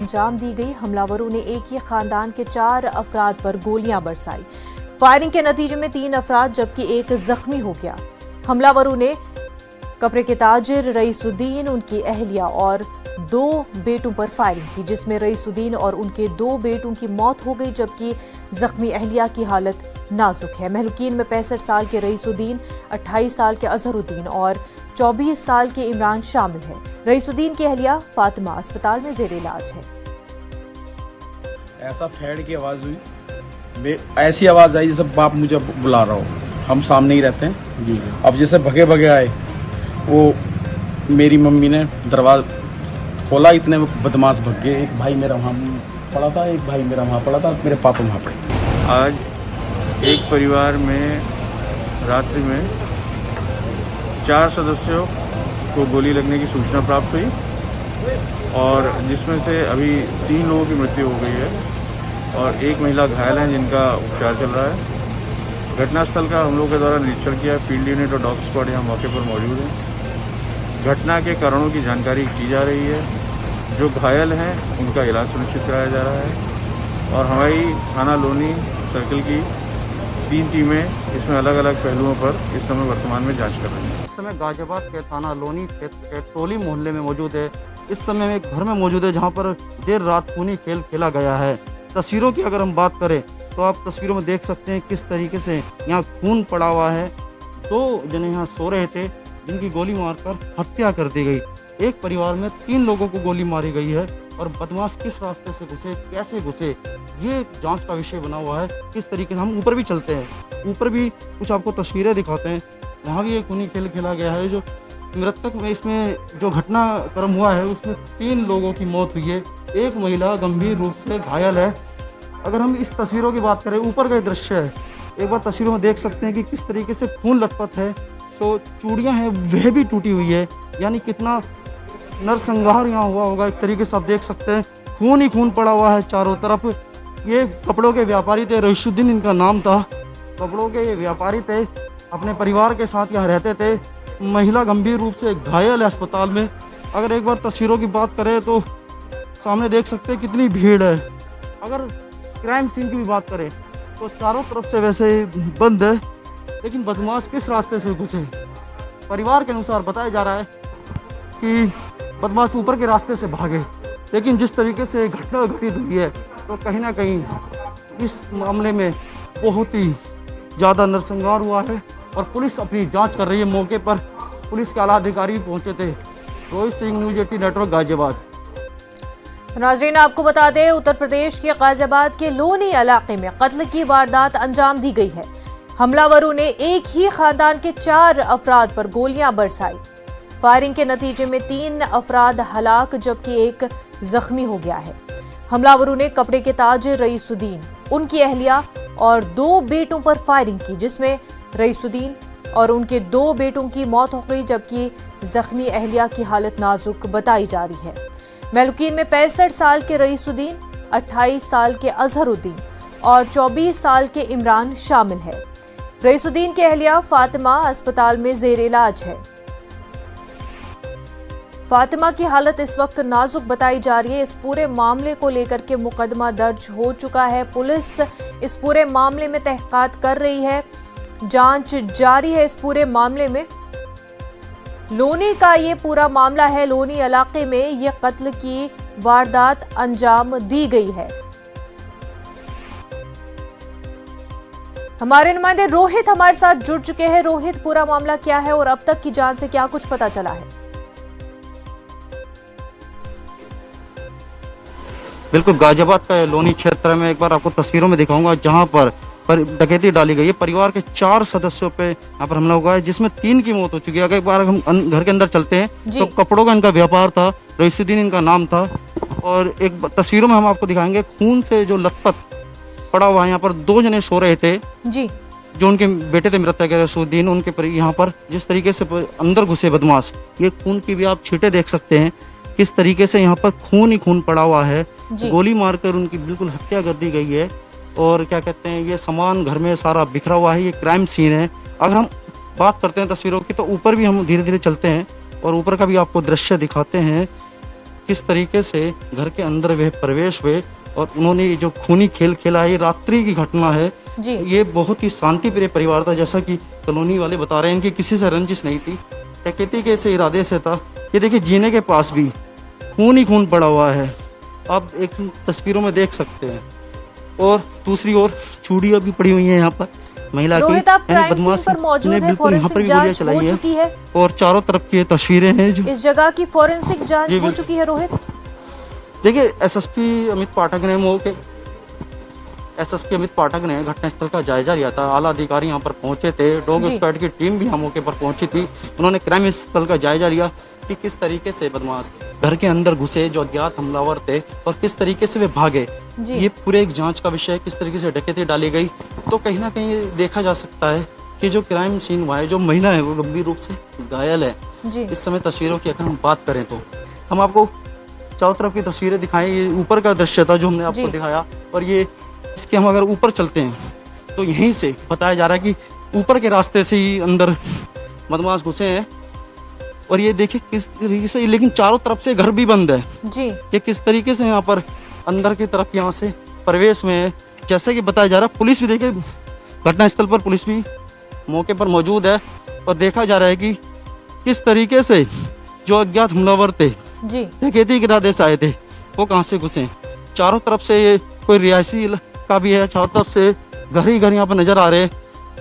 अंजाम दी गई। हमलावरों ने एक ही खानदान के 4 अफराद पर गोलियां बरसाई। फायरिंग के नतीजे में 3 अफराद जबकि एक जख्मी हो गया। हमलावरों ने कपड़े के ताजिर रईसुद्दीन, उनकी अहलिया और 2 बेटों पर फायरिंग की, जिसमें रईसुद्दीन और उनके 2 बेटों की मौत हो गई जबकि जख्मी अहलिया की हालत नाजुक है। महलूकीन में 65 साल के रईसुद्दीन, 28 साल के अजहरुद्दीन और 24 साल के इमरान शामिल हैं। रईसुद्दीन की अहलिया फातिमा अस्पताल में जेर इलाज है। ऐसा फैड की आवाज़ हुई, ऐसी आवाज़ आई जैसे बाप मुझे बुला रहा हो। हम सामने ही रहते हैं जी। अब जैसे भगे भगे आए, वो मेरी मम्मी ने दरवाज़ा खोला, इतने बदमाश भग गए। एक भाई मेरा वहाँ पड़ा था, एक भाई मेरा वहाँ पड़ा था, मेरे पापा वहाँ पड़े। आज एक परिवार में रात्रि में 4 सदस्यों को गोली लगने की सूचना प्राप्त हुई और जिसमें से अभी 3 लोगों की मृत्यु हो गई है और एक महिला घायल है जिनका उपचार चल रहा है। घटनास्थल का हम लोगों के द्वारा निरीक्षण किया। फील्ड यूनिट और डॉग स्क्वाड यहाँ मौके पर मौजूद हैं। घटना के कारणों की जानकारी की जा रही है। जो घायल हैं उनका इलाज सुनिश्चित कराया जा रहा है और हमारी थाना लोनी सर्किल की 3 टीमें इसमें अलग अलग पहलुओं पर इस समय वर्तमान में जांच कर रही हैं। इस समय गाजियाबाद के थाना लोनी क्षेत्र के टोली मोहल्ले में मौजूद है। इस समय में एक घर में मौजूद है जहां पर देर रात खूनी खेल खेला गया है। तस्वीरों की अगर हम बात करें तो आप तस्वीरों में देख सकते हैं किस तरीके से यहाँ खून पड़ा हुआ है। 2 जने यहाँ सो रहे थे जिनकी गोली मारकर हत्या कर दी गई। एक परिवार में 3 लोगों को गोली मारी गई है और बदमाश किस रास्ते से घुसे, कैसे घुसे, ये जांच का विषय बना हुआ है। किस तरीके से हम ऊपर भी चलते हैं, ऊपर भी कुछ आपको तस्वीरें दिखाते हैं। वहाँ भी एक खूनी खेल खेला गया है। जो मृतक में इसमें जो घटनाक्रम हुआ है उसमें 3 लोगों की मौत हुई है। एक महिला गंभीर रूप से घायल है। अगर हम इस तस्वीरों की बात करें, ऊपर का दृश्य है, एक बार तस्वीरों में देख सकते हैं कि किस तरीके से खून लथपथ है। तो चूड़ियाँ हैं वह भी टूटी हुई है, यानी कितना नरसंहार यहाँ हुआ होगा। एक तरीके से आप देख सकते हैं खून ही खून पड़ा हुआ है चारों तरफ। ये कपड़ों के व्यापारी थे, रईसुद्दीन इनका नाम था। कपड़ों के ये व्यापारी थे, अपने परिवार के साथ यहाँ रहते थे। महिला गंभीर रूप से घायल है अस्पताल में। अगर एक बार तस्वीरों की बात करें तो सामने देख सकते हैं कितनी भीड़ है। अगर क्राइम सीन की भी बात करें तो चारों तरफ से वैसे बंद है, लेकिन बदमाश किस रास्ते से घुसे, परिवार के अनुसार बताया जा रहा है कि बदमाश ऊपर के रास्ते से भागे। लेकिन जिस तरीके से घटना घटित हुई है तो कहीं ना कहीं इस मामले में बहुत ही ज़्यादा नरसंहार हुआ है और पुलिस अपनी जांच कर रही है। मौके पर पुलिस के आला अधिकारी पहुंचे थे। Rohit Singh, news 18 network, Ghaziabad. नाजरीन, आपको बता दें, उत्तर प्रदेश के गाजियाबाद के लोनी इलाके में कत्ल की वारदात अंजाम दी गई है। हमलावरों ने एक ही खानदान के 4 अफराद पर गोलियां बरसाई। फायरिंग के नतीजे में 3 अफराद हलाक जबकि एक जख्मी हो गया है। हमलावरों ने कपड़े के ताजिर रईसुद्दीन, उनकी अहलिया और 2 बेटों पर फायरिंग की, जिसमें रईसुद्दीन और उनके 2 बेटों की मौत हो गई जबकि जख्मी अहलिया की हालत नाजुक बताई जा रही है। महलूकीन में 65 साल के रईसुद्दीन, 28 साल के अजहरुद्दीन और 24 साल के इमरान शामिल है। रईसुद्दीन की अहलिया फातिमा अस्पताल में जेर इलाज है। फातिमा की हालत इस वक्त नाजुक बताई जा रही है। इस पूरे मामले को लेकर के मुकदमा दर्ज हो चुका है। पुलिस इस पूरे मामले में तहकीकात कर रही है, जांच जारी है इस पूरे मामले में। लोनी का ये पूरा मामला है। लोनी इलाके में ये कत्ल की वारदात अंजाम दी गई है। हमारे नुमाइंदे रोहित हमारे साथ जुड़ चुके हैं। रोहित, पूरा मामला क्या है और अब तक की जांच से क्या कुछ पता चला है? बिल्कुल, गाजियाबाद का लोनी क्षेत्र में एक बार आपको तस्वीरों में दिखाऊंगा जहां पर डकैती डाली गई है। परिवार के 4 सदस्यों पे यहाँ पर हमला हुआ है जिसमें 3 की मौत हो चुकी है। अगर एक बार हम घर के अंदर चलते हैं तो कपड़ों का इनका व्यापार था, रईसुद्दीन इनका नाम था। और एक तस्वीरों में हम आपको दिखाएंगे खून से जो लथपथ पड़ा हुआ है। यहाँ पर 2 जने सो रहे थे जी, जो उनके बेटे थे मृतक रईसुद्दीन। उनके यहाँ पर जिस तरीके से अंदर घुसे बदमाश, ये खून की भी आप छींटे देख सकते हैं किस तरीके से यहाँ पर खून ही खून पड़ा हुआ है। गोली मारकर उनकी बिल्कुल हत्या कर दी गई है। और क्या कहते हैं, ये सामान घर में सारा बिखरा हुआ है। ये क्राइम सीन है। अगर हम बात करते हैं तस्वीरों की तो ऊपर भी हम धीरे धीरे चलते हैं और ऊपर का भी आपको दृश्य दिखाते हैं किस तरीके से घर के अंदर वे प्रवेश हुए और उन्होंने ये जो खूनी खेल खेला है, ये रात्रि की घटना है। जी। ये बहुत ही शांति प्रिय परिवार था, जैसा कि कॉलोनी वाले बता रहे हैं कि किसी से रंजिश नहीं थी, डकैती के ऐसे इरादे से था। ये देखिए जीने के पास भी खून ही खून पड़ा हुआ है, आप एक तस्वीरों में देख सकते हैं। और दूसरी ओर चूड़ियां भी पड़ी हुई हैं यहाँ पर महिला की। रोहित, आप यानी क्राइम सीन बदमाश पर मौजूद ने है, बिल्कुल यहाँ पर फोरेंसिक भी गोलियां जांच चलाई हो है चुकी है और चारों तरफ की ये तस्वीरें हैं जो इस जगह की फोरेंसिक जांच जी, हो बिल्कुल। चुकी है। रोहित, देखिए एसएसपी अमित पाठक ने घटनास्थल का जायजा लिया था। आला अधिकारी यहाँ पर पहुंचे थे, डॉग जी। स्क्वाड की टीम भी यहाँ मौके पर पहुंची थी। उन्होंने क्राइम स्थल का जायजा लिया कि किस तरीके से बदमाश घर के अंदर घुसे जो अज्ञात हमलावर थे और किस तरीके से वे भागे। जी। ये पूरे एक जांच का विषय है, किस तरीके से डकैती डाली गई। तो कहीं ना कहीं देखा जा सकता है कि जो क्राइम सीन हुआ है, जो महिला है वो गंभीर रूप से घायल है। जी। इस समय तस्वीरों की अगर हम बात करें तो हम आपको चारों तरफ की तस्वीरें दिखाएं। ये ऊपर का दृश्य था जो हमने आपको जी। दिखाया, और ये इसके हम अगर ऊपर चलते हैं तो यहीं से बताया जा रहा है कि ऊपर के रास्ते से ही अंदर बदमाश घुसे हैं। और ये देखिए किस तरीके से, लेकिन चारों तरफ से घर भी बंद है। जी। ये किस तरीके से यहाँ पर अंदर की तरफ यहाँ से प्रवेश में है, जैसे कि बताया जा रहा है। पुलिस भी देखिए घटनास्थल पर पुलिस भी मौके पर मौजूद है और देखा जा रहा है कि किस तरीके से जो अज्ञात हमलावर थे, जी। डकैती के इरादे से आए थे, वो कहाँ से घुसे। चारों तरफ से ये कोई रिहायशी इलाका भी है, चारों तरफ से घर ही घर यहाँ पर नजर आ रहे हैं।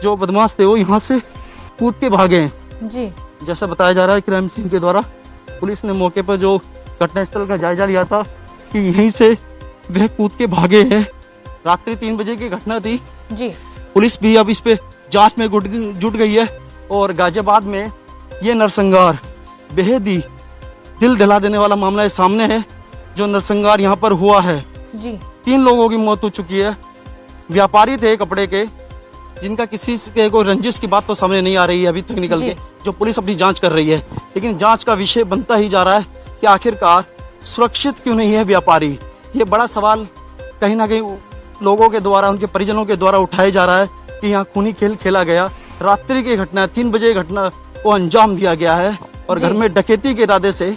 जो बदमाश थे वो यहाँ से कूद के भागे हैं। जी। जैसा बताया जा रहा है क्राइम सीन के द्वारा, पुलिस ने मौके पर जो घटनास्थल का जायजा लिया था कि यहीं से वह कूद के भागे हैं। रात्रि 3 बजे की घटना थी। जी। पुलिस भी अब इस पे जांच में जुट गई है और गाजियाबाद में ये नरसंहार बेहद ही दिल दिला देने वाला मामला है सामने है। जो नरसंहार यहाँ पर हुआ है, जी। 3 लोगों की मौत हो चुकी है। व्यापारी थे कपड़े के, जिनका किसी के कोई रंजिश की बात तो सामने नहीं आ रही है अभी तक निकल के, जो पुलिस अपनी जांच कर रही है। लेकिन जांच का विषय बनता ही जा रहा है कि आखिरकार सुरक्षित क्यों नहीं है व्यापारी। ये बड़ा सवाल कहीं ना कहीं लोगों के द्वारा, उनके परिजनों के द्वारा उठाया जा रहा है कि यहाँ खूनी खेल खेला गया। रात्रि की घटना, 3 बजे घटना को अंजाम दिया गया है और घर में डकैती के इरादे से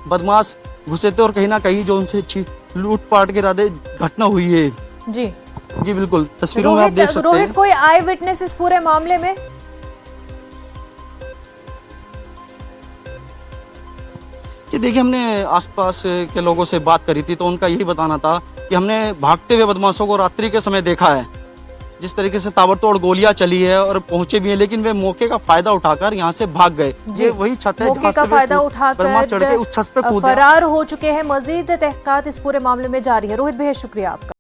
बदमाश घुसे थे और कहीं ना कहीं जो उनसे लूटपाट के इरादे घटना हुई है। जी। जी बिल्कुल, तस्वीरों में आप देख सकते हैं। रोहित, कोई आई विटनेस इस पूरे मामले में? जी देखिए, हमने आसपास के लोगों से बात करी थी तो उनका यही बताना था कि हमने भागते हुए बदमाशों को रात्रि के समय देखा है। जिस तरीके से ताबड़तोड़ गोलियां चली है और पहुंचे भी हैं, लेकिन वे मौके का फायदा उठाकर यहां से भाग गए। ये वही छत है मौके का फायदा बदमाश चढ़ के उस छत पे उठाकर कूदे। फरार हो चुके हैं। मजीद तहकीकात इस पूरे मामले में जारी है। रोहित, बेहद शुक्रिया आपका।